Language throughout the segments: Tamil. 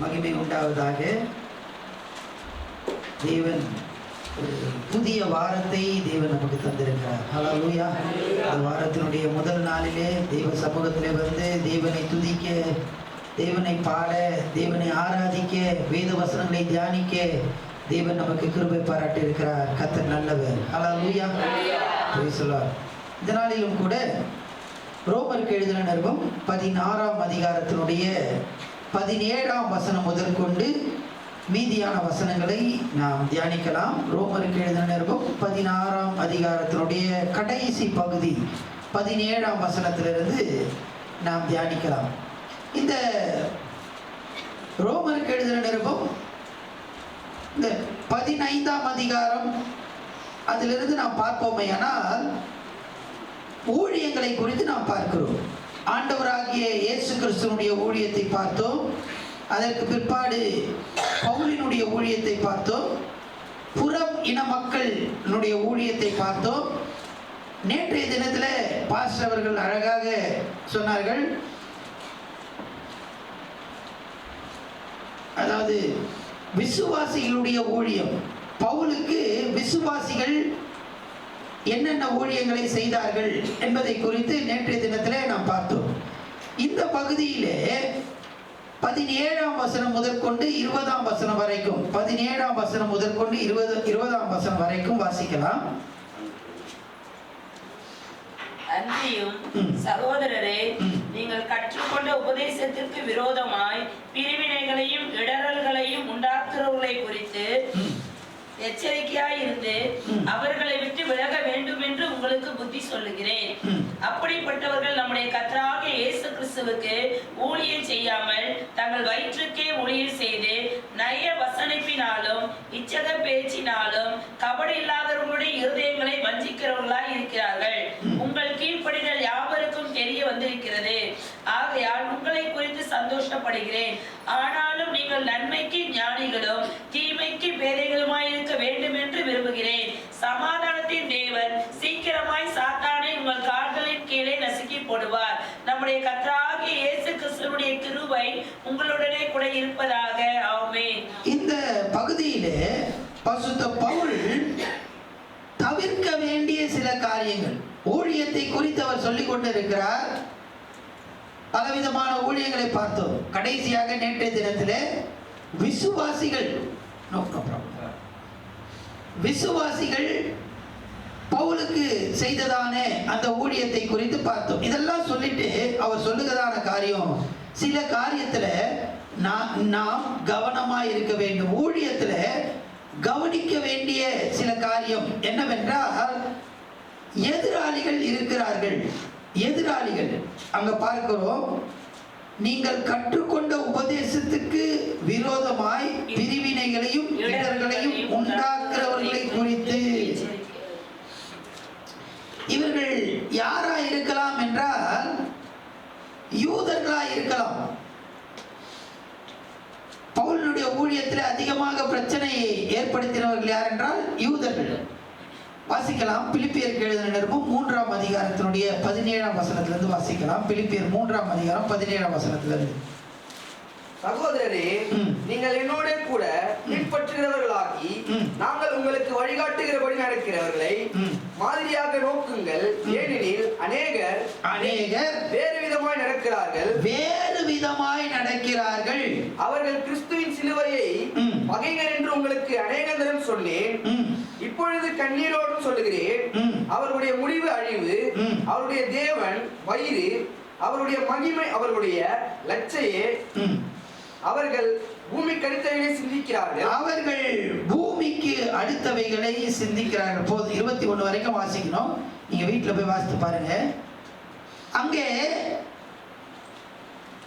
மகிமை உண்டாவதாக. தேவன் புதிய வாரத்தை தேவன் நமக்கு தந்திருக்கிறார். ஹல்லேலூயா. இந்த வாரத்தினுடைய முதல் நாளிலே தெய்வ சமூகத்திலே வந்து தேவனை துதிக்க, தேவனை பாட, தேவனை ஆராதிக்க, வேத வசனங்களை தியானிக்க தேவன் நமக்கு கிருபை பாராட்டி இருக்கிறார். கர்த்தர் நல்லவர். ஹல்லேலூயா. Praise the Lord. இந்த நாளிலும் கூட ரோமருக்கு எழுதின நிருபம் 16ஆம் அதிகாரத்தினுடைய 17ஆம் வசனம் முதற்கொண்டு மீதியான வசனங்களை நாம் தியானிக்கலாம். ரோமருக்கு எழுதின நிருபம் 16ஆம் அதிகாரத்தினுடைய கடைசி பகுதி 17ஆம் வசனத்திலிருந்து நாம் தியானிக்கலாம். இந்த ரோமருக்கு எழுதின நிருபம் இந்த 15ஆம் அதிகாரம் அதிலிருந்து நாம் பார்ப்போமேயானால் ஊழியங்களை குறித்து நாம் பார்க்கிறோம். ஆண்டவராகிய இயேசு கிறிஸ்துவினுடைய ஊழியத்தை பார்த்தோம். அதற்கு பிற்பாடு பவுலினுடைய ஊழியத்தை பார்த்தோம். புறம் இன மக்களுடைய ஊழியத்தை பார்த்தோம். நேற்றைய தினத்தில் பாஸ்டர் அவர்கள் அழகாக சொன்னார்கள். அதாவது விசுவாசிகளுடைய ஊழியம். பவுலுக்கு விசுவாசிகள் என்னென்ன ஊழியங்களை செய்தார்கள் என்பதை குறித்து நேற்றைய தினத்திலே நாம் பார்த்தோம். இந்த பகுதியிலே 17ஆம் வசனம் முதற்கொண்டு 20ஆம் வசனம் வரைக்கும், 17ஆம் வசனம் முதற்கொண்டு 20ஆம் வசனம் வரைக்கும் வாசிக்கலாம். அன்றியும் சகோதரரே, நீங்கள் கற்றுக்கொண்ட உபதேசத்திற்கு விரோதமாய் பிரிவினைகளையும் இடரல்களையும் உண்டாக்குறவர்களை குறித்து எச்சரிக்கையாயிருந்து அவர்களை விட்டு விலக வேண்டும் என்று உங்களுக்கு புத்தி சொல்லுகிறேன். அப்படிப்பட்டவர்கள் நம்முடைய கர்த்தராகிய இயேசு கிறிஸ்துவுக்கு ஊழியம் செய்யாமல் தங்கள் வயிற்றுக்கே ஊழியம் செய்து நய வசனிப்பினாலும் இச்சக பேச்சினாலும் கபடி இல்லாதவர்களுடைய இருதயங்களை வஞ்சிக்கிறவர்களாய் இருக்கிறார்கள். உங்கள் கீழ்ப்படிதல் யாவருக்கும் தெரிய வந்திருக்கிறது. ஆகையால் உங்களை குறித்து சந்தோஷப்படுகிறேன். ஆனாலும் நீங்கள் நன்மைக்கு ஞானிகளும் தீமைக்கு பேதைகளுமாய் இருக்க வேண்டும் என்று விரும்புகிறேன். சமாதானத்தின் தேவன் சீக்கிரமாய் சாத்தானை உங்கள் கால்களின் கீழே நசுக்கி போடுவார். நம்முடைய கர்த்தராகிய இயேசு கிறிஸ்துவினுடைய கிருபை உங்களுடனே கூட இருப்பதாக. ஆமென். இந்த பகுதியிலே பரிசுத்த பவுல் தவிர்க்க வேண்டிய சில காரியங்கள், ஊழியத்தை குறித்து அவர் சொல்லிக் கொண்டிருக்கிறார். பலவிதமான ஊழியங்களை பார்த்தோம். கடைசியாக நேற்றைய தினத்திலே விசுவாசிகள் பவுலுக்கு செய்ததான அந்த ஊழியத்தை குறித்து பார்த்தோம். இதெல்லாம் சொல்லிட்டு அவர் சொல்லுகிறதான காரியம், சில காரியத்துல நாம் கவனமாய் இருக்க வேண்டும். ஊழியத்துல கவனிக்க வேண்டிய சில காரியம் என்னவென்றால், எதிராளிகள் இருக்கிறார்கள். எதிராளிகள் அங்க பார்க்கிறோம். நீங்கள் கற்றுக்கொண்ட உபதேசத்துக்கு விரோதமாய் பிரிவினைகளையும் இடர்களையும் உண்டாக்குறவர்களை குறித்து. இவர்கள் யாரா இருக்கலாம் என்றால் யூதர்களா இருக்கலாம். பவுலுடைய ஊழியத்தில் அதிகமாக பிரச்சனையை ஏற்படுத்தினவர்கள் யார் என்றால் யூதர்கள். வாசிக்கலாம். பிலிப்பியருக்கு எழுதின நிருபம் 3ஆம் அதிகாரத்தினுடைய 17ஆம் வசனத்திலிருந்து வாசிக்கலாம். பிலிப்பியர் 3ஆம் அதிகாரம் 17ஆம் வசனத்திலிருந்து. சகோதரரே, நீங்கள் என்னோட கூட பின்பற்றுகிறவர்களாகி நாங்கள் உங்களுக்கு வழிகாட்டுகிறபடி நடக்கிறவர்களை மாதிரியாக நோக்குங்கள். ஏனெனில் அநேகர் வேறு விதமாய் நடக்கிறார்கள். அவர்கள் கிறிஸ்துவின் சிலுவையை பகைஞர் என்று உங்களுக்கு அநேக தரம் சொன்னேன். இப்பொழுது கண்ணீரோடு சொல்லுகிறேன், அவர்களுடைய முடிவு அழிவு, அவருடைய தேவன் வயிறு, அவருடைய மகிமை அவர்களுடைய லட்சையே. அவர்கள் பூமிக்கு அடுத்தவைகளை சிந்திக்கிறார்கள். அவர்கள் பூமிக்கு அடுத்தவைகளை சிந்திக்கிறார்கள். போது 21 வரைக்கும் வாசிக்கணும். நீங்க வீட்டுல போய் வாசித்து பாருங்க. அங்கே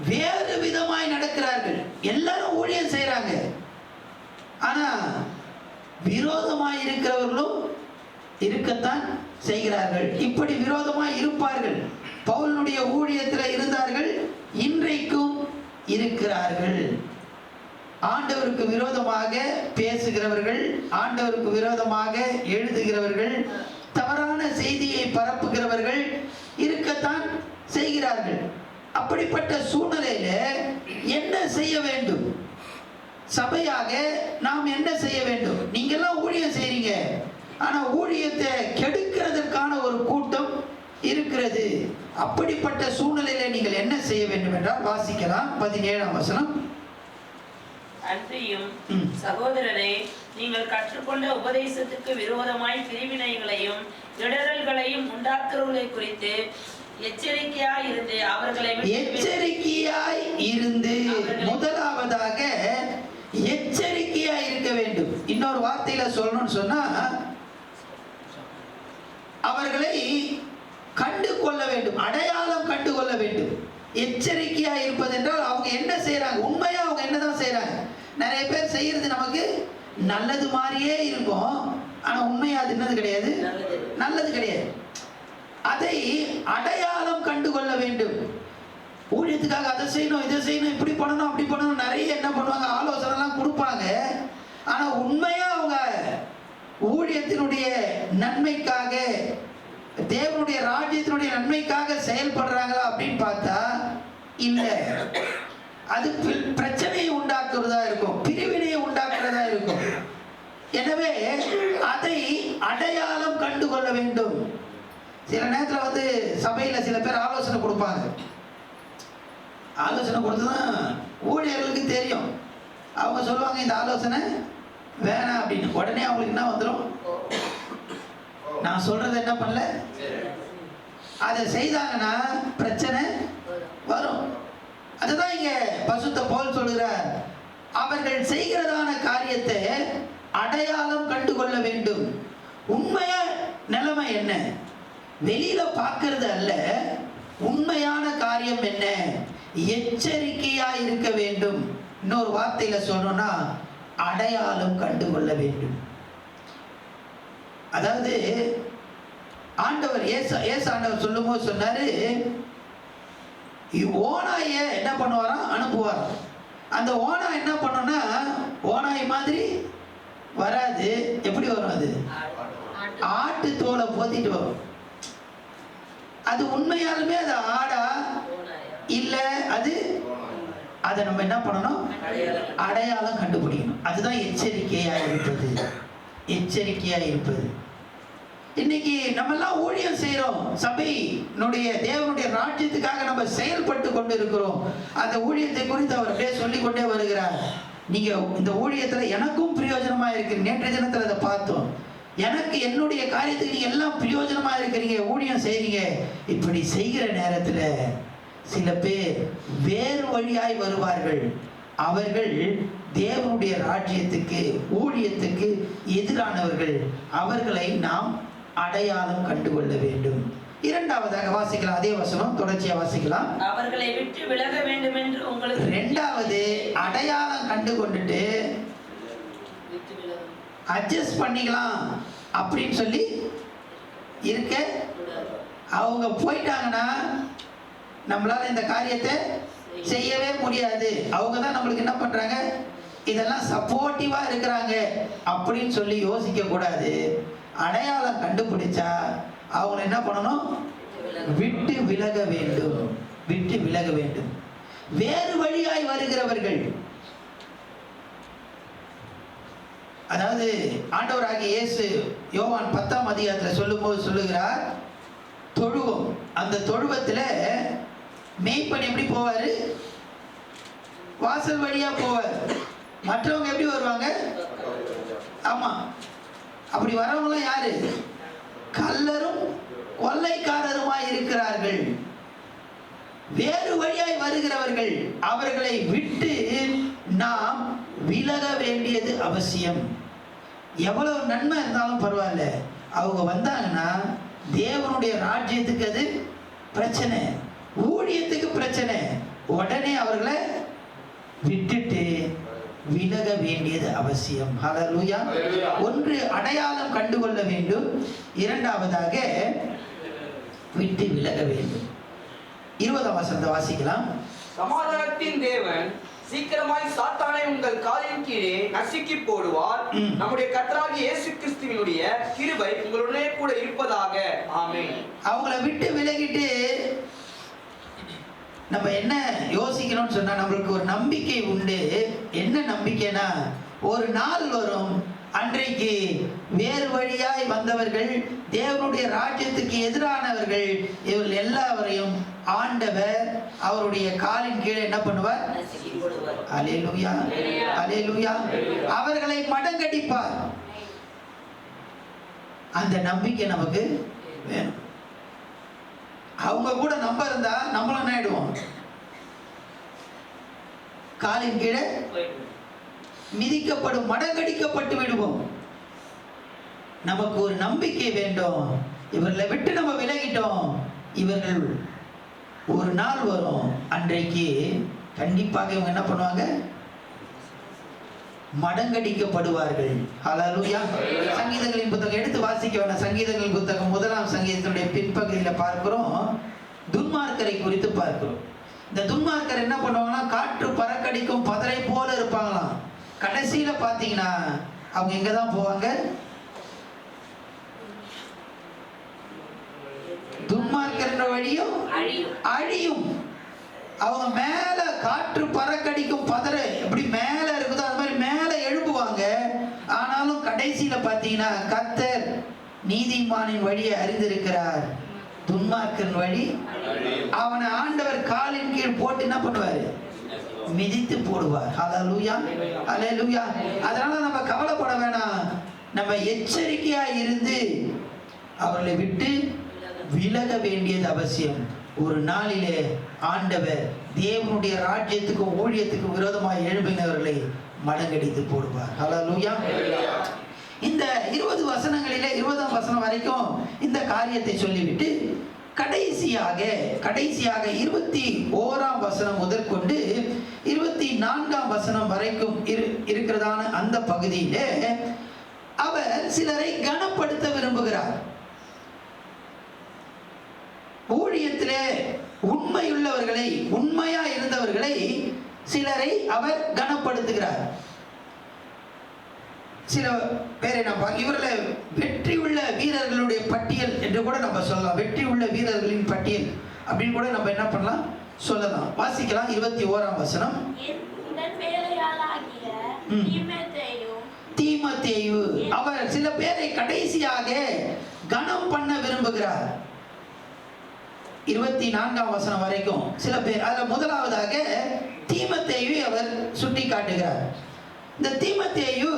வேறு விதமாய் நடக்கிறார்கள். எல்லாரும் ஊழியம் செய்யறாங்க. ஆனா விரோதமாய் இருக்கிறவர்களும் இருக்கத்தான் செய்கிறார்கள். இப்படி விரோதமாய் இருப்பார்கள். பவுலுடைய ஊழியத்தில் இருந்தார்கள், இன்றைக்கும் இருக்கிறார்கள். ஆண்டவருக்கு விரோதமாக பேசுகிறவர்கள், ஆண்டவருக்கு விரோதமாக எழுதுகிறவர்கள், தவறான செய்தியை பரப்புகிறவர்கள் இருக்கத்தான் செய்கிறார்கள். அப்படிப்பட்ட சூழ்நிலையில என்ன செய்ய வேண்டும்? சபையாக நாம் என்ன செய்ய வேண்டும்? நீங்க எல்லாம் ஊழியம் செய்றீங்க, ஆனா ஊழியத்தை கெடுக்கிறதற்கான ஒரு கூட்டம் இருக்கிறது. அப்படிப்பட்ட சூழ்நிலையில நீங்கள் என்ன செய்ய வேண்டும் என்றால் வாசிக்கலாம் 17ஆம் வசனம். அன்றியும் சகோதரரே, நீங்கள் கற்றுக்கொண்ட உபதேசத்துக்கு விரோதமாய் பிரிவினைகளையும் இடரல்களையும் உண்டாக்குறவர்களை குறித்து எச்சரிக்கையாய் இருந்து முதலாவதாக எச்சரிக்கையாய் இருக்க வேண்டும். இன்னொரு வார்த்தையில சொல்லணும்னு சொன்னா அவர்களை கண்டு கொள்ள வேண்டும், அடையாளம் கண்டு கொள்ள வேண்டும். எச்சரிக்கையா இருப்பது என்றால் அவங்க என்ன செய்யறாங்க, உண்மையா அவங்க என்னதான் செய்யறாங்க. நிறைய பேர் செய்யறது நமக்கு நல்லது மாதிரியே இருக்கும், ஆனா உண்மையா அது என்னது கிடையாது, நல்லது கிடையாது. அதை அடையாளம் கண்டு கொள்ள வேண்டும். ஊழியத்துக்காக அதை செய்யணும், இதை செய்யணும், இப்படி பண்ணணும், அப்படி பண்ணணும், நிறைய என்ன பண்ணுவாங்க, ஆலோசனை எல்லாம் கொடுப்பாங்க. ஆனா உண்மையா அவங்க ஊழியத்தினுடைய நன்மைக்காக, தேவனுடைய ராஜ்யத்தினுடைய நன்மைக்காக செயல்படுறாங்களா அப்படின்னு பார்த்தா இல்ல. அது பிரச்சனையை உண்டாக்குறதா இருக்கும், பிரிவினையை உண்டாக்குறதா இருக்கும். எனவே அதை அடையாளம் கண்டு கொள்ள வேண்டும். சில நேரத்தில் வந்து சபையில சில பேர் ஆலோசனை கொடுப்பாங்க. ஆலோசனை கொடுத்துதான் ஊழியர்களுக்கு தெரியும். அவங்க சொல்லுவாங்க இந்த ஆலோசனை வேணாம் அப்படின்னு. உடனே அவங்களுக்கு என்ன வந்துடும், நான் சொல்றது என்ன பண்ணல, அதை செய்தாங்கன்னா பிரச்சனை வரும். அதுதான் இங்க பரிசுத்த பவுல் சொல்கிறார், அவர்கள் செய்கிறதான காரியத்தை அடையாளம் கண்டு கொள்ள வேண்டும். உண்மையா நிலைமை என்ன, வெளியில பார்க்கறது அல்ல, உண்மையான காரியம் என்ன, எச்சரிக்கையா இருக்க வேண்டும். இன்னொரு வார்த்தையில சொல்லணும்னா அடையாளம் கண்டு கொள்ள வேண்டும். அதாவது ஆண்டவர் ஏசு ஆண்டவர் சொல்லும் போது சொன்னாரு, ஓனாய என்ன பண்ணுவாராம், அனுப்புவார். அந்த ஓனா என்ன பண்ணோம்னா ஓனாய் மாதிரி வராது. எப்படி வரும், அது ஆட்டு தோலை போத்திட்டு வரும். அது உண்மையாலுமே அது ஆடா இல்ல, அது அதை நம்ம என்ன பண்ணணும், அடையாளம் கண்டுபிடிக்கணும். அதுதான் எச்சரிக்கையா இருப்பது, எச்சரிக்கையா இருப்பது. இன்னைக்கு நம்ம எல்லாம் ஊழியம் செய்யறோம், சபையினுடைய தேவனுடைய ராஜ்யத்துக்காக நம்ம செயல்பட்டு கொண்டு இருக்கிறோம். அந்த ஊழியத்தை குறித்து அவர் அப்படியே சொல்லிக் கொண்டே வருகிறார். நீங்க இந்த ஊழியத்துல எனக்கும் பிரயோஜனமா இருக்கு. நேற்றைய தினத்துல அதை பார்த்தோம். எனக்கு என்னுடைய காரியத்துக்கு நீங்க எல்லாம் பிரயோஜனமா இருக்கிறீங்க, ஊழியம் செய்றீங்க. இப்படி செய்கிற நேரத்துல சில பேர் வேறு வழியாய் வருவார்கள். அவர்கள் தேவனுடைய ராஜ்யத்துக்கு ஊழியத்துக்கு எதிரானவர்கள். அவர்களை நாம் அடையாளம் கண்டுகொள்ள வேண்டும். இரண்டாவதாக வாசிக்கலாம், அதே வசனம் தொடர்ச்சியா வாசிக்கலாம். அவர்களை விட்டு விலக வேண்டும் என்று உங்களுக்கு. இரண்டாவது அடையாளம் கண்டு கொண்டுட்டு அட்ஜஸ்ட் பண்ணிக்கலாம் அப்படின்னு சொல்லி இருக்க. அவங்க போயிட்டாங்கன்னா நம்மளால இந்த காரியத்தை செய்யவே முடியாது. அவங்க தான் நம்மளுக்கு என்ன பண்றாங்க, இதெல்லாம் சப்போர்ட்டிவா இருக்கிறாங்க அப்படின்னு சொல்லி யோசிக்க கூடாது. அடையாளம் கண்டுபிடிச்சா அவங்க என்ன பண்ணணும், விட்டு விலக வேண்டும், விட்டு விலக வேண்டும். வேறு வழியாய் வருகிறவர்கள், அதாவது ஆண்டவராகிய இயேசு யோவான் 10ஆம் அதிகாரத்தில் சொல்லும்போது சொல்லுகிறார், தொழுவம், அந்த தொழுவத்தில் மேய்ப்பன் எப்படி போவாரு, வாசல் வழியா போவார். மற்றவங்க எப்படி வருவாங்க, ஆமா, அப்படி வரவங்களாம் யாரு, கள்ளரும் கொள்ளைக்காரருமாய் இருக்கிறார்கள். வேறு வழியாய் வருகிறவர்கள், அவர்களை விட்டு நாம் விலக வேண்டியது அவசியம். எவ்வளவு நன்மை இருந்தாலும் பரவாயில்ல, அவங்க வந்தாங்கன்னா தேவனுடைய ராஜ்யத்துக்கு அது பிரச்சனை, ஊழியத்துக்கு பிரச்சனை. உடனே அவர்களை விட்டுட்டு விலக வேண்டியது அவசியம். ஹல்லேலூயா. ஒன்று அடையாளம் கண்டுகொள்ள வேண்டும், இரண்டாவதாக விட்டு விலக வேண்டும். 20ஆம் வசனத்தை வாசிக்கலாம். சமாதானத்தின் தேவன் சீக்கிரமாய் சாத்தானை உங்கள் காலின் கீழே நசுக்கி போடுவார். நம்முடைய கர்த்தராகிய இயேசு கிறிஸ்துவினுடைய கிருபை உங்களுடனே கூட இருப்பதாக. ஆமென். அவங்கள விட்டு விலகிட்டு நம்ம என்ன யோசிக்கணும்னு சொன்னா, நம்மளுக்கு ஒரு நம்பிக்கை உண்டு. என்ன நம்பிக்கைனா, ஒரு நாள் வரும் அன்றைக்கு வேறு வழியாய் வந்தவர்கள், தேவனுடைய ராஜ்யத்துக்கு எதிரானவர்கள், இவர்கள் எல்லாவரையும் ஆண்டவர் அவருடைய காலின் கீழே என்ன பண்ணுவார்? அல்லேலூயா, அல்லேலூயா. அவர்களை மடங்கடிப்பார். அந்த நம்பிக்கை நமக்கு வேணும். அவங்க கூட நம்ம இருந்தா நம்மளும் என்ன ஆயிடுவோம்? காலின் கீழே மிதிக்கப்படும், மடங்கடிக்கப்பட்டு விடுவோம். நமக்கு ஒரு நம்பிக்கை வேண்டும். இவர்களை விட்டு நம்ம விலகிட்டோம், இவர்கள் ஒரு நாள் வரும் அன்றைக்கு கண்டிப்பாக இவங்க என்ன பண்ணுவாங்க? மடங்கடிக்கப்படுவார்கள். ஹல்லேலூயா. சங்கீதங்களின் புத்தகம் எடுத்து வாசிக்க வேண்டாம். சங்கீதங்களின் புத்தகம் 1ஆம் சங்கீதத்தினுடைய பின்பகுதியில் பார்க்கிறோம், துன்மார்க்கரை குறித்து பார்க்கிறோம். இந்த துன்மார்க்கர் என்ன பண்ணுவாங்கன்னா, காற்று பறக்கடிக்கும் பதரை போல இருப்பாங்களாம். கடைசியில பாத்தீங்கன்னா அவங்க எங்க தான் போவாங்க? துன்மார்க்கர் வழியும் அழியும். அவங்க மேல காற்று பறக்கடிக்கும் பதரை எப்படி மேல இருக்குதோ அது மாதிரி மேல எழுப்புவாங்க. ஆனாலும் கடைசியில பாத்தீங்கன்னா, கர்த்தர் நீதிமானின் வழியை அறிந்திருக்கிறார், துன்மார்க்கன் வழி அவனை ஆண்டவர் காலின் கீழ் போட்டு என்ன பண்ணுவாரு? மிதித்து போடுவார். ஹல்லேலூயா, ஹல்லேலூயா. அதனால நம்ம கவலைப்பட வேணாம். நம்ம எச்சரிக்கையா இருந்து அவர்களை விட்டு விலக வேண்டியது அவசியம். ஒரு நாளிலே ஆண்டவர் தேவனுடைய ராஜ்யத்துக்கும் ஊழியத்துக்கும் விரோதமாக எழுப்பினவர்களை மடங்கடித்து போடுவார். ஹல்லேலூயா. இந்த 20 வசனங்களிலே 20ஆம் வசனம் வரைக்கும் இந்த காரியத்தை சொல்லிவிட்டு கடைசியாக 21ஆம் வசனம் முதற்கொண்டு 24ஆம் வசனம் வரைக்கும் இருக்கிறதான அந்த பகுதியிலே அவர் சிலரை கனப்படுத்த விரும்புகிறார். ஊழியத்திலே உண்மையுள்ளவர்களை, உண்மையா இருந்தவர்களை சிலரை அவர் கனப்படுத்துகிறார். சில பேரை நம்ம இவர்களை வெற்றி உள்ள வீரர்களுடைய பட்டியல் என்று கூட நம்ம சொல்லலாம். வெற்றி உள்ள வீரர்களின் பட்டியல் அப்படின்னு கூட நம்ம என்ன பண்ணலாம், சொல்லலாம். வாசிக்கலாம் 21ஆம் வசனம். தீமோத்தேயு, அவர் சில பேரை கடைசியாக கனம் பண்ண விரும்புகிறார். 24ஆம் வசனம் வரைக்கும் சில பேர். அதுல முதலாவதாக தீமோத்தேயுவை அவர் சுட்டி காட்டுகிறார். இந்த தீமோத்தேயு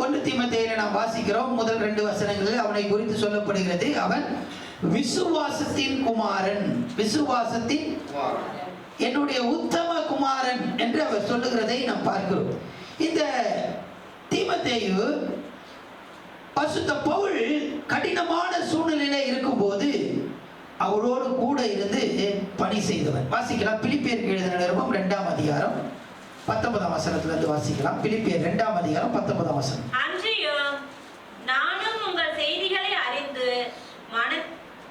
1 தீமோத்தேயுல நாம் வாசிக்கிறோம், முதல் 2 வசனங்களில் அவனை குறித்து சொல்லப்படுகிறது. அவன் விசுவாசத்தின் குமாரன், விசுவாசத்தின் என்னுடைய உத்தம குமாரன் என்று அவர் சொல்லுகிறதை நாம் பார்க்கிறோம். இந்த தீமோத்தேயு பரிசுத்த பவுல் கடினமான சூழ்நிலையில இருக்கும்போது அவரோடு கூட இருந்து பணி செய்தவர். வாசிக்கலாம் பிலிப்பியருக்கு எழுதின நிருபம் 2ஆம் அதிகாரம் 19ஆம் வசனத்திலிருந்து வாசிக்கலாம். பிலிப்பியர் 2ஆம் அதிகாரம் 19ஆம் வசனம். அன்றியும் நானும் உங்கள் செய்திகளை அறிந்து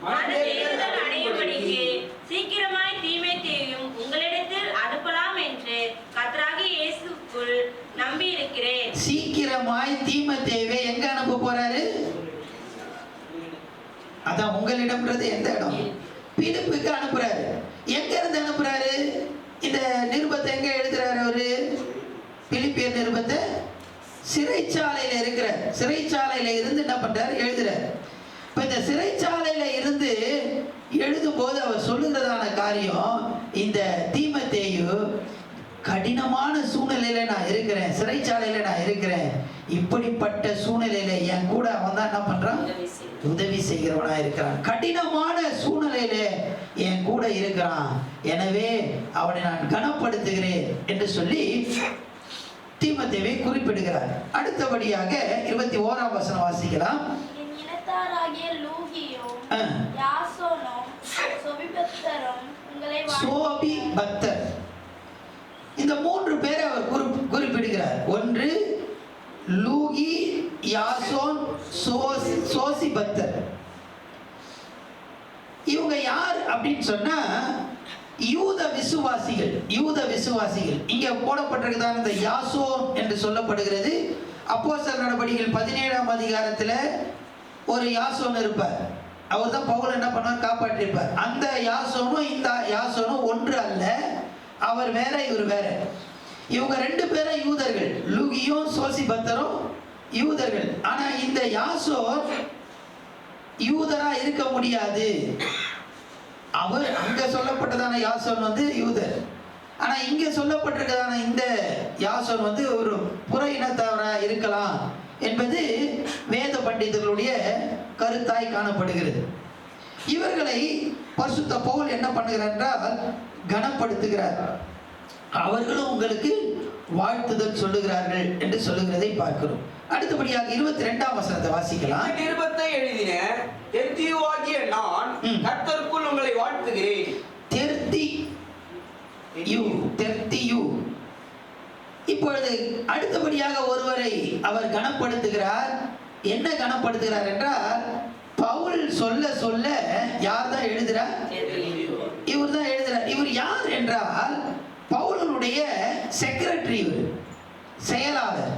மனதேறுதல் அடையும்படிக்கு சீக்கிரமாய் தீமோத்தேயுவையும் உங்களிடத்தில் அனுப்பலாம் என்று கர்த்தராகிய இயேசுவுக்குள் நம்பி இருக்கிறேன். சீக்கிரமாய் தீமோத்தேயுவை எங்க அனுப்ப போறாரு? அதான் உங்களிடம்ன்றது எந்த இடம்? பிலிப்புக்கு அனுப்புறாரு. எங்க இருந்து அனுப்புறாரு? இந்த நிருபத்தை எங்க எழுதுறாரு அவரு? பிலிப்பியர் நிருபத்தை சிறைச்சாலையில இருக்கிற, சிறைச்சாலையில இருந்து என்ன பண்றாரு? எழுதுறாரு. இப்ப இந்த சிறைச்சாலையில இருந்து எழுதும் போது அவர் சொல்லுகிறதான காரியம், இந்த தீமோத்தேயு கடினமான சூழ்நிலையில நான் இருக்கிறேன், சிறைச்சாலையில நான் இருக்கிறேன். இப்படிப்பட்ட சூழ்நிலையில என் கூட அவன் தான் என்ன பண்றான்? உதவி செய்கிறவனா இருக்கிறான். கடினமான சூழ்நிலையில என் கூட இருக்கிறான், எனவே அவனை நான் கனப்படுத்துகிறேன் என்று சொல்லி தீமோத்தேயுவை குறிப்பிடுகிறார். அடுத்தபடியாக 21ஆம் வசனம் வாசிக்கலாம். சோபிபத்தர், இந்த 3 பேரை அவர் குறிப்பிடுகிறார். ஒன்று லூகி, யாசோன், சோசிபத்தர். இவங்க யார் அப்படின்னு சொன்னா யூத விசுவாசிகள். யூத விசுவாசிகள் இங்க போடப்பட்டிருக்கிறதான இந்த யாசோன் என்று சொல்லப்படுகிறது. அப்போஸ்தலர் நடபடிகள் 17ஆம் அதிகாரத்தில் ஒரு யாசோன் இருப்பார். அவர் தான் பவுல் என்ன பண்ணுவார், காப்பாற்றிருப்பார். அந்த யாசோனும் இந்த யாசோனும் ஒன்று அல்ல, அவர் வேற இவர் வேற. இவங்க 2 பேரும் யூதர்கள், லூகியும் சோசிபத்தரும் யூதர்கள். ஆனா இந்த யாசோன் யூதரா இருக்க முடியாது. அவர் அங்க சொல்லப்பட்டதான யாசோன் வந்து யூதர், ஆனா இங்க சொல்லப்பட்டிருக்கதான இந்த யாசோன் வந்து ஒரு புற இனத்தவரா இருக்கலாம் என்பது வேத பண்டிதர்களுடைய கருத்தாய் காணப்படுகிறது. இவர்களை பரிசுத்த பவுல் என்ன பண்ணுகிறார் என்றால் கனப்படுத்துகிறார். அவர்களும் உங்களுக்கு வாழ்த்துதல் சொல்லுகிறார்கள் என்று சொல்லுகிறதை பார்க்கிறோம். அடுத்தபடியாக 22ஆம் வசனத்தை வாசிக்கலாம். நிருபத்தை எழுதின தெர்தியுவாகிய நான் கர்த்தருக்குள் உங்களை வாழ்த்துகிறேன். தெர்தியு. இப்பொழுது அடுத்தபடியாக ஒருவரை அவர் கனப்படுத்துகிறார். என்ன கனப்படுத்துகிறார் என்றால், பவுல் சொல்ல சொல்ல யார் தான் எழுதுறார்? இவர் தான் எழுதுறார். இவர் யார் என்றால் பவுலுடைய செக்ரட்டரி, இவர் செயலாளர்.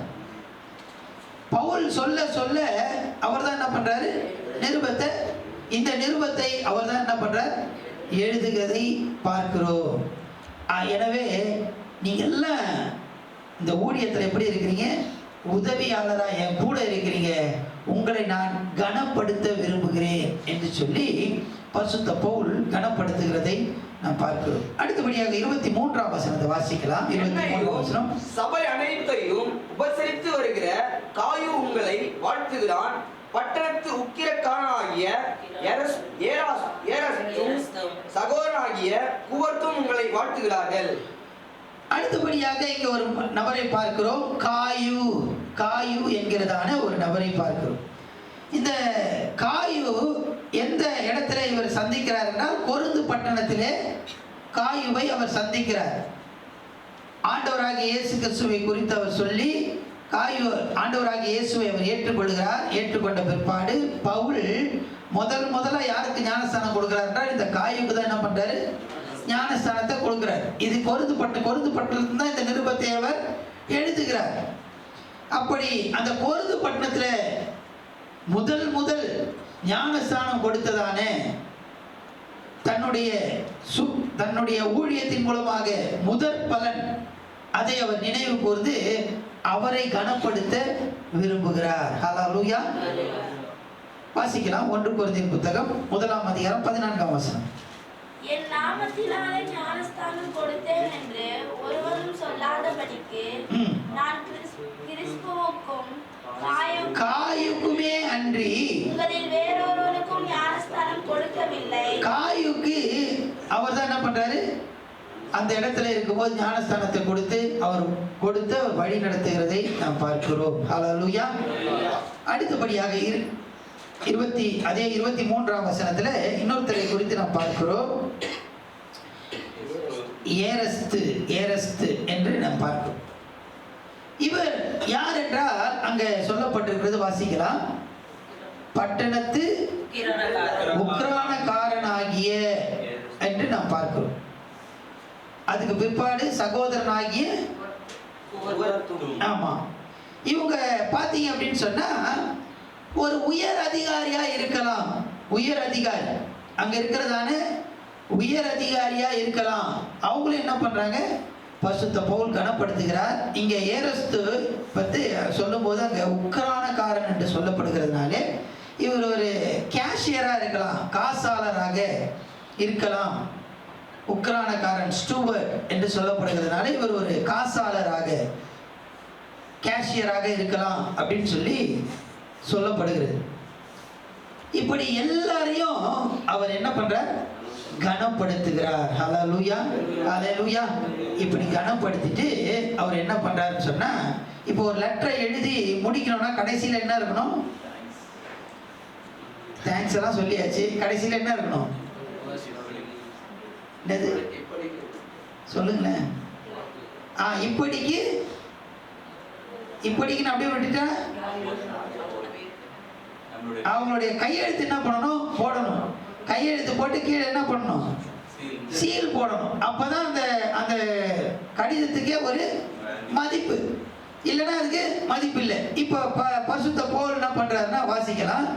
பவுல் சொல்ல சொல்ல அவர் தான் என்ன பண்றாரு, நிருபத்தை, இந்த நிருபத்தை அவர் தான் என்ன பண்றார், எழுதுகிறதை பார்க்கிறோம். எனவே நீங்க எல்லாம் இந்த ஊழியத்தில் எப்படி இருக்கிறீங்க, உதவியாளரா என் கூட இருக்கிறீங்க, உங்களை நான் கனப்படுத்த விரும்புகிறேன் என்று சொல்லி பரிசுத்த பவுல் கனப்படுத்துகிறதை நாம் பார்க்கிறோம். அடுத்தபடியாக 23ஆம் வசனத்தை வாசிக்கலாம். 23ஆம் வசனம். சபை அனைத்தையும் உபசரித்து வருகிற காயு உங்களை வாழ்த்துகிறான். பட்டணத்து உக்கிரக்காரனாகிய சகோதரனாகிய குவர்த்தும் உங்களை வாழ்த்துகிறார்கள். அடுத்தபடியாக இங்க ஒரு நபரை பார்க்கிறோம், காயு என்கிறதான ஒரு நபரை பார்க்கிறோம். இந்த காயு எந்த இடத்துல இவர் சந்திக்கிறார் என்றால், கொரிந்து பட்டணத்திலே காயுவை அவர் சந்திக்கிறார். ஆண்டவராகிய இயேசு கிறிஸ்துவை குறித்து அவர் சொல்லி, காயு ஆண்டவராகிய இயேசுவை அவர் ஏற்றுக்கொள்கிறார். ஏற்றுக்கொண்ட பிற்பாடு பவுல் முதல்ல யாருக்கு ஞானஸ்தானம் கொடுக்கிறார் என்றால், இந்த காயுக்கு தான் என்ன பண்றாரு, ஞானஸ்தானத்தை கொடுக்கிறார். இது கொரிந்து பட்டணத்துல தான் இந்த நிருபத்தை அவர் எழுதுகிறார். அப்படி அந்த கொரிந்து பட்டணத்துல முதல் ஞானஸ்தானம் கொடுத்ததான தன்னுடைய ஊழியத்தின் மூலமாக முதற் பலன், அதை அவர் நினைவு கூர்ந்து அவரை கனப்படுத்த விரும்புகிறார். ஹல்லேலூயா. வாசிக்கலாம். 1 கொரிந்தியர் புத்தகம் 1ஆம் அதிகாரம் 14ஆம் வசனம். என் நாமத்தினாலே ஞானஸ்தானம் கொடுத்தேன் என்று ஒருவரும் சொல்லாதபடிக்கு நான் கிறிஸ்துவுக்கும் காயுக்குமே அன்றி உங்களில் வேறொருவருக்கும் ஞானஸ்தானம் கொடுக்கவில்லை. காயுக்கு அவர் தான் என்ன பண்றாரு, அந்த இடத்துல இருக்கும்போது ஞானஸ்தானத்தை கொடுத்து அவர் வழி நடத்துகிறதை நாம் பார்க்கிறோம். ஹல்லேலூயா. அடுத்தபடியாக 23ஆம் வசனத்துல இன்னொருத்தரை குறித்து நாம் பார்க்கிறோம். ஏரஸ்து என்று நாம் பார்க்கிறோம். இவர் யார் என்றால் அங்க சொல்லப்பட்டிருக்கிறது, வாசிக்கலாம். பட்டணத்து உக்கிரானக்காரனாகிய என்று நாம் பார்க்கிறோம். அதுக்கு பிற்பாடு சகோதரனாகிய, ஆமா, இவங்க பாத்தீங்க அப்படின்னு சொன்னா ஒரு உயர் அதிகாரியா இருக்கலாம். உயர் அதிகாரி அங்க இருக்கிறதான உயர் அதிகாரியா இருக்கலாம். அவங்களும் என்ன பண்றாங்க, பரிசுத்த பவுல் கனப்படுத்துகிறார். இங்க ஏரஸ்து பத்தி சொல்லும் போது அங்க உக்கிரானக்காரன் என்று சொல்லப்படுகிறதுனாலே இவர் ஒரு கேஷியரா இருக்கலாம், காசாளராக இருக்கலாம். உக்கிரானக்காரன் ஸ்டூவர்ட் என்று சொல்லப்படுகிறதுனால இவர் ஒரு காசாளராக, கேஷியராக இருக்கலாம் அப்படின்னு சொல்லி சொல்லப்படுகிறது. இப்படி எல்லாரையும் அவர் என்ன பண்றார், கனப்படுத்துகிறார். ஹல்லேலூயா, ஹல்லேலூயா. இப்படி கனப்படுத்திட்டு அவர் என்ன பண்றாருன்னு சொன்னா, இப்போ ஒரு லெட்டரை எழுதி முடிக்கணும்னா கடைசியில என்ன இருக்கணும், தேங்க்ஸ் எல்லாம் சொல்லியாச்சு, கடைசியில என்ன இருக்கணும், என்னது சொல்லுங்களேன். இப்படிக்கு நான் அப்படியே விட்டுட்டேன். அவங்களுடைய கையெழுத்து என்ன பண்ணணும், போடணும். கையெழுத்து போட்டு கீழே என்ன பண்ணணும், சீல் போடணும். அப்பதான் அந்த கடிதத்துக்கே ஒரு மதிப்பு, இல்லைன்னா அதுக்கு மதிப்பு இல்லை. இப்போ பரிசுத்த பவுல் என்ன பண்றாருன்னா, வாசிக்கலாம்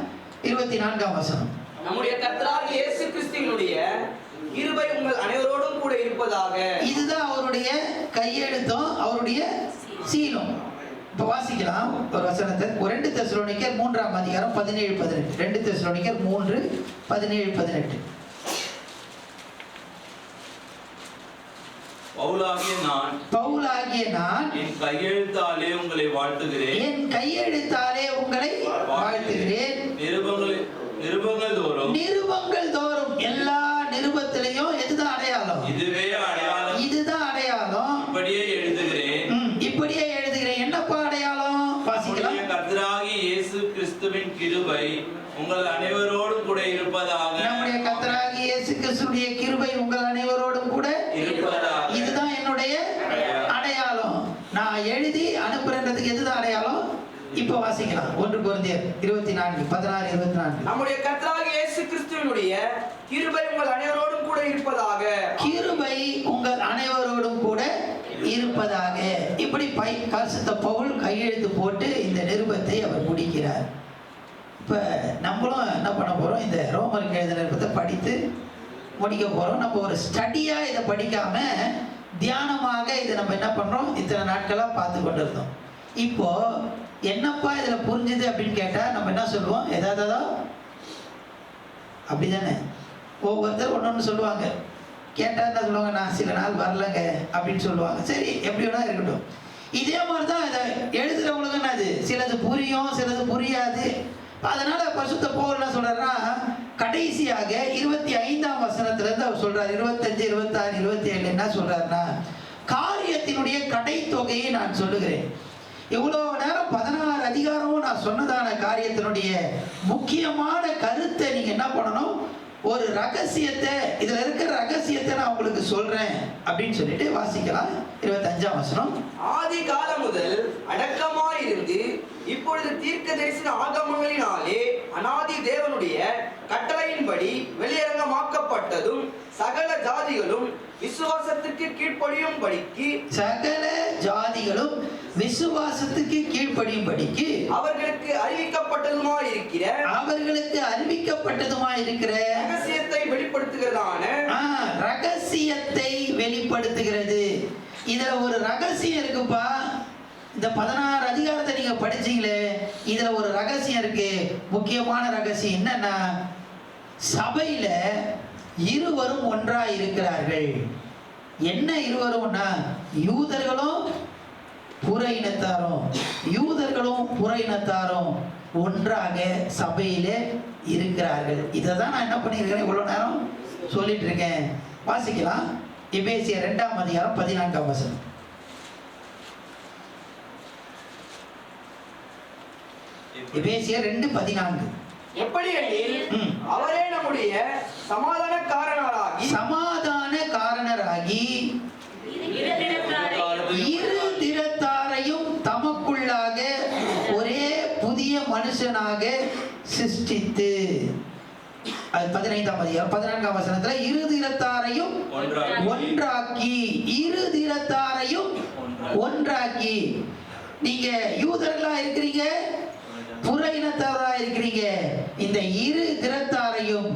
24ஆம் வசனம். நம்முடைய கர்த்தராகிய இயேசு கிறிஸ்துவினுடைய கிருபை உங்கள் அனைவரோடும் கூட இருப்பதாக. இதுதான் அவருடைய கையெழுத்தும் அவருடைய சீலும். இப்ப வாசிக்கலாம் ஒரு வசனத்தை. 2 தெசலோனிக்கர் 3ஆம் அதிகாரம் 17-18. 2 தெசலோனிக்கர் 3:17-18. பவுலாகிய நான் என் கையெழுத்தாலே உங்களை வாழ்த்துகிறேன். என் கையெழுத்தாலே உங்களை வாழ்த்துகிறேன். நிருபங்கள் தோறும் எல்லா நிருபத்திலையும் எதுதான் அடையாளம்? இதுதான் அடையாளம். இப்படியே எழுதுகிறேன். என்னப்பா அடையாளம்? வாசிக்கலாம். கர்த்தராகிய இயேசு கிறிஸ்துவின் கிருபை உங்கள் அனைவரோடும் கூட இருப்பதாக. நம்முடைய கர்த்தராகிய இயேசு கிறிஸ்துவின் கிருபை உங்கள் அனைவரோடும் கூட இருப்பதாக. இதுதான் என்னுடைய அடையாளம். நான் எழுதி அனுப்புறதுக்கு எதுதான் அடையாளம்? இப்ப வாசிக்கலாம். 1 கொரிந்தியர் 24:16-24. நம்முடைய கர்த்தராகிய இயேசு கிறிஸ்துவினுடைய கிருபை உங்கள் அனைவரோடும் கூட இருப்பதாக. கிருபை உங்கள் அனைவரோடும் கூட இருப்பதாக. இப்படி பரிசுத்த பவுல் கையெழுத்து போட்டு இந்த நிருபத்தை அவர் முடிக்கிறார். இப்ப நம்மளும் என்ன பண்ண போறோம்? இந்த ரோமருக்கு எழுதின நிருபத்தை படித்து முடிக்க போறோம். நம்ம ஒரு ஸ்டடியா இதை படிக்காம தியானமாக இதை நம்ம என்ன பண்றோம்? இத்தனை நாட்களா பார்த்து கொண்டிருந்தோம். இப்போ என்னப்பா இதுல புரிஞ்சுது அப்படின்னு கேட்டா நம்ம என்ன சொல்லுவோம்? ஏதாவது அப்படிதானே? ஒவ்வொருத்தர் ஒன்னொன்னு சொல்லுவாங்க. கேட்டா என்ன சொல்லுவாங்க? நான் சில நாள் வரலங்க அப்படின்னு சொல்லுவாங்க. சரி, எப்படி வேணா இருக்கட்டும். இதே மாதிரிதான் இதை எழுதுறவங்களுக்கு என்னது, சிலது புரியும், சிலது புரியாது. அதனால பரிசுத்த பவுல் என்ன சொல்றாருன்னா, கடைசியாக 25ஆம் வசனத்துல இருந்து அவர் சொல்றாரு. 25, 26, 27 என்ன சொல்றாருன்னா, காரியத்தினுடைய கடை தொகையை நான் சொல்லுகிறேன். இவ்வளவு நேரம் 16 அதிகாரமும் நான் சொன்னதான காரியத்தினுடைய முக்கியமான கருத்தை நீங்க என்ன பண்ணணும்? ஒரு ரகசியத்தை, இதுல இருக்கிற ரகசியத்தை நான் உங்களுக்கு சொல்றேன் அப்படின்னு சொல்லிட்டு வாசிக்கலாம். 25ஆம் வசனம். ஆதி காலம் முதல் அடக்கமாயிருந்து இப்பொழுது தீர்க்க தரிசன ஆகமங்களினாலே அநாதி தேவனுடைய கட்டளையின்படி வெளியரங்கமாக்கப்பட்டதும் சகல ஜாதிகளும் விசுவாசத்துக்கு கீழ்ப்படியும்படிக்கு விசுவாசத்துக்கு கீழ்ப்படியும்படிக்கு அவர்களுக்கு அறிவிக்கப்பட்டதுமாயிருக்கிற ரகசியத்தை வெளிப்படுத்துகிறது. இதுல ஒரு ரகசியம் இருக்குப்பா. இந்த 16 அதிகாரத்தை நீங்க படிச்சீங்களே, இதுல ஒரு ரகசியம் இருக்கு. முக்கியமான ரகசியம் என்னன்னா, சபையில இருவரும் ஒன்றாய் இருக்கிறார்கள். என்ன இருவரும்னா, யூதர்களும் புற இனத்தாரும் ஒன்றாக சபையிலே இருக்கிறார்கள். இதை தான் நான் என்ன பண்ணியிருக்கிறேன் இவ்வளவு நேரம் சொல்லிட்டு இருக்கேன். வாசிக்கலாம். எபேசியர் 2ஆம் அதிகாரம் 14ஆம் வசனம். எபேசியர் 2:14. எப்படி எனில் அவரே நம்முடைய சமாதானக்காரனராகி இரு திறத்தாரையும் தமக்குள்ளாக ஒரே புதிய மனுஷனாக சிருஷ்டித்து, 15ஆம் அதிகாரம் 14ஆம் வசனத்துல இரு திறத்தாரையும் ஒன்றாக்கி. நீங்க யூதர்களா இருக்கிறீங்க, புற இனத்தாரா இருக்கிறீங்க. இந்த இரு திறத்தாரையும்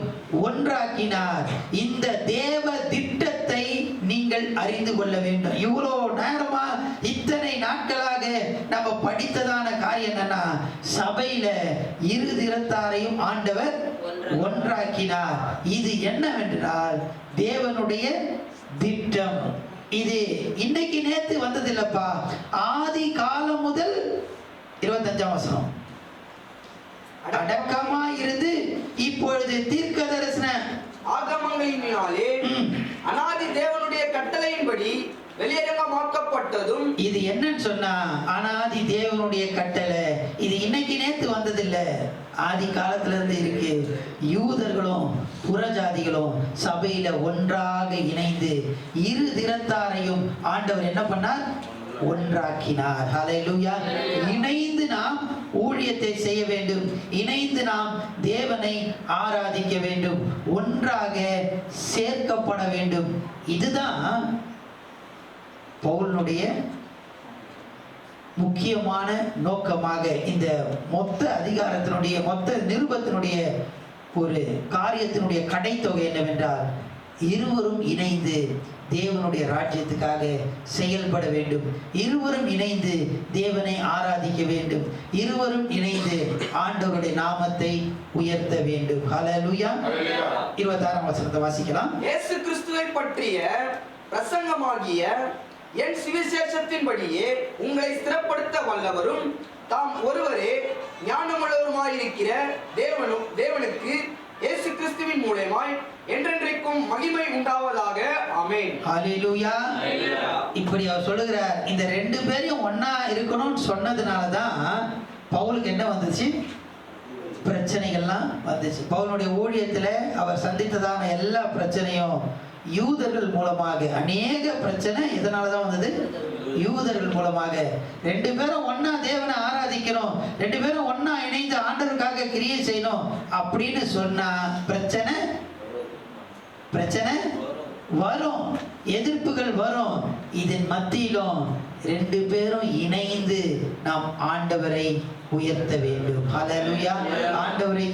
ஒன்றாக்கினார். இந்த தேவ திட்டத்தை நீங்கள் அறிந்து கொள்ள வேண்டும். இவ்வளவு நேரமா இத்தனை நாட்களாக நம்ம படித்ததான காரியம் என்னன்னா, சபையில இரு திறத்தாரையும் ஆண்டவர் ஒன்றாக்கினார். இது என்னவென்றால் தேவனுடைய திட்டம். இது இன்னைக்கு நேத்து வந்தது இல்லப்பா. ஆதி காலம் முதல் 25ஆம் வசனம். அடக்கமா இருந்து இப்பொழுது தீர்க்க தரிசன ஆகமங்களினாலே அநாதி தேவனுடைய கட்டளையின்படி வெளியரங்கமாக்கப்பட்டதும். இது என்னன்னு சொன்னா, அநாதி தேவனுடைய கட்டளை. இது இன்னைக்கு நேத்து வந்தது இல்ல, ஆதி காலத்துல இருந்து இருக்கு. யூதர்களும் புறஜாதிகளும் சபையில ஒன்றாக இணைந்து இரு திறத்தாரையும் ஆண்டவர் என்ன பண்ணார்? ஒன்றாக்கினார். ஹல்லேலூயா. இணைந்து நாம் ஊழியத்தை செய்ய வேண்டும். இணைந்து நாம் தேவனை ஆராதிக்க வேண்டும். ஒன்றாக சேர்க்கப்பட வேண்டும். இதுதான் பவுலுடைய முக்கியமான நோக்கமாக இந்த மொத்த அதிகாரத்தினுடைய மொத்த நிருபத்தினுடைய ஒரு காரியத்தினுடைய கடைத்தொகை என்னவென்றால் இருவரும் இணைந்து தேவனுடைய ராஜ்யத்துக்காக செயல்பட வேண்டும். இருவரும் இணைந்து தேவனை ஆராதிக்க வேண்டும். இருவரும் இணைந்து ஆண்டவருடைய நாமத்தை உயர்த்த வேண்டும். ஹல்லேலூயா. 26ஆம் வசனத்தை வாசிக்கலாம். இயேசு கிறிஸ்துவை பற்றிய பிரசங்கமாகிய என் சுவிசேஷத்தின்படியே உங்களை ஸ்திரப்படுத்த வல்லவரும் தாம் ஒருவரே ஞானமுள்ளவருமாயிருக்கிற தேவனுக்கு இயேசு கிறிஸ்துவின் மூலமாய் என்றென்றைக்கும் மகிமை உண்டாவதாக. ஆமென். ஹல்லேலூயா. இப்படி அவர் சொல்லுகிறார். இந்த ரெண்டு பேரையும் ஒண்ணா இருக்கணும்னு சொன்னதுனால தான் பவுலுக்கு என்ன வந்துச்சு? பிரச்சனைகள்லாம் வந்துச்சு. பவுலுடைய ஊழியத்துல அவர் சந்தித்ததான எல்லா பிரச்சனையும் யூதர்கள் மூலமாக அநேக பிரச்சனை இதனாலதான் வந்தது. யூதர்கள் மூலமாக. ரெண்டு பேரும் ஒன்னா தேவனை ஆராதிக்கணும், ரெண்டு பேரும் ஒன்னா இணைந்து ஆண்டவருக்காக கிரியை செய்யணும் அப்படின்னு சொன்னா பிரச்சனை வரும், எதிர்ப்புகள் வரும். இதன் மத்தியிலும் ரெண்டு பேரும் இணைந்து நாம் ஆண்டவரை உயர்த்த வேண்டும். ஹல்லேலூயா. ஆண்டவரை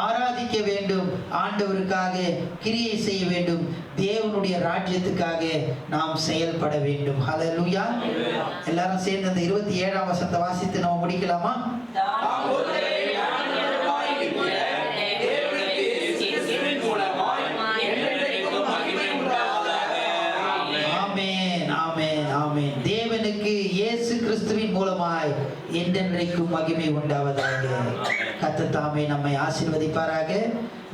ஆராதிக்க வேண்டும், ஆண்டவருக்காக கிரியை செய்ய வேண்டும், தேவனுடைய ராஜ்யத்துக்காக நாம் செயல்பட வேண்டும். ஹல்லேலூயா. எல்லாரும் சேர்ந்து அந்த 27ஆம் வசனத்தை வாசித்து நாம் முடிக்கலாமா? தேவனுக்கு இயேசு கிறிஸ்துவின் மூலமாய் என்றென்றைக்கும் மகிமை உண்டாவதாக. கர்த்தர் தாமே நம்மை ஆசீர்வதிப்பாராக.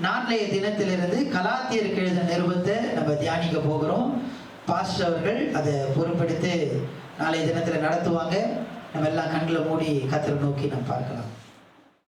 நாளைய தினத்திலிருந்து கலாத்தியருக்கு எழுதின நிருபத்தை நம்ம தியானிக்க போகிறோம். பாஸ்டர் அவர்கள் அதை பொறுப்பெடுத்து நாளைய தினத்தில் நடத்துவாங்க. நம்ம எல்லாம் கண்களை மூடி கர்த்தரை நோக்கி நம்ம பார்க்கலாம்.